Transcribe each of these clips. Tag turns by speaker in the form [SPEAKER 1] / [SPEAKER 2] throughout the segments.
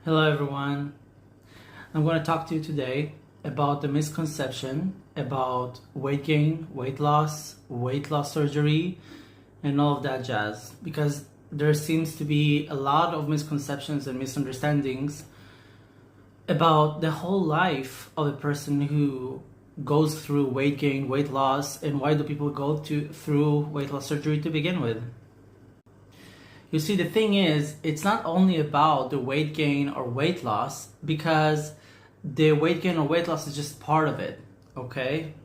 [SPEAKER 1] Hello everyone. I'm going to talk to you today about the misconception about weight gain, weight loss surgery, and all of that jazz. Because there seems to be a lot of misconceptions and misunderstandings about the whole life of a person who goes through weight gain, weight loss, and why do people go through weight loss surgery to begin with. You see, the thing is, it's not only about the weight gain or weight loss, because the weight gain or weight loss is just part of it, okay?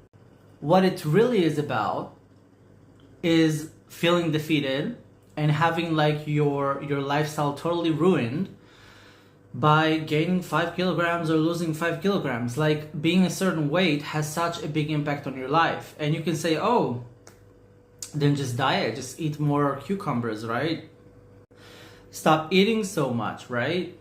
[SPEAKER 1] What it really is about is feeling defeated and having like your lifestyle totally ruined by gaining 5 kilograms or losing 5 kilograms. Like, being a certain weight has such a big impact on your life. And you can say, oh, then just diet, just eat more cucumbers, right? Stop eating so much, right?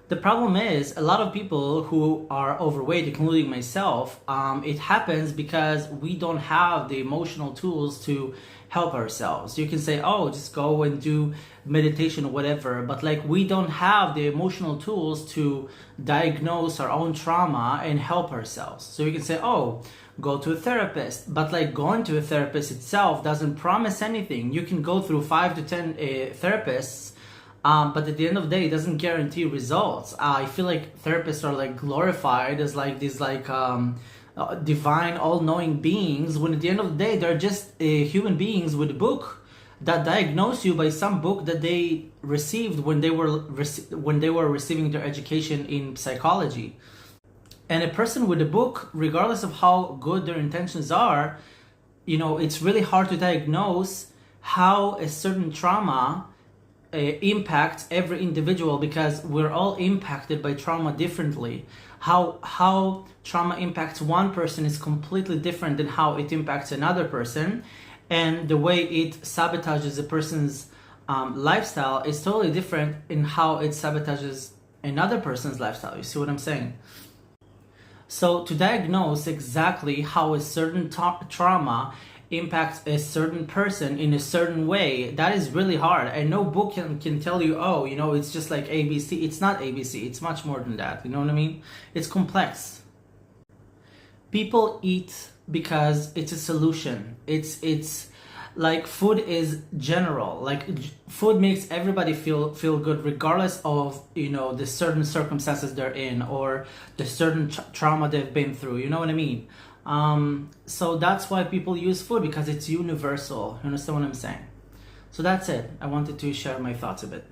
[SPEAKER 1] The problem is, a lot of people who are overweight, including myself, it happens because we don't have the emotional tools to help ourselves. You can say, oh, just go and do meditation or whatever, but like, we don't have the emotional tools to diagnose our own trauma and help ourselves. So you can say, oh, go to a therapist, but like, going to a therapist itself doesn't promise anything. You can go through 5 to 10 therapists, but at the end of the day, it doesn't guarantee results. I feel like therapists are like glorified as like these divine, all-knowing beings, when at the end of the day, they're just human beings with a book that diagnose you by some book that they received when they were receiving their education in psychology. And a person with a book, regardless of how good their intentions are, it's really hard to diagnose how a certain trauma impacts every individual, because we're all impacted by trauma differently. How trauma impacts one person is completely different than how it impacts another person, and the way it sabotages a person's lifestyle is totally different in how it sabotages another person's lifestyle. You see what I'm saying? So to diagnose exactly how a certain trauma impacts a certain person in a certain way, that is really hard. And no book can tell you, oh, it's just like ABC. It's not ABC. It's much more than that. You know what I mean? It's complex. People eat because it's a solution. It's like, food is general. Like, food makes everybody feel good, regardless of the certain circumstances they're in or the certain trauma they've been through. You know what I mean? So that's why people use food, because it's universal. You understand what I'm saying? So that's it. I wanted to share my thoughts a bit.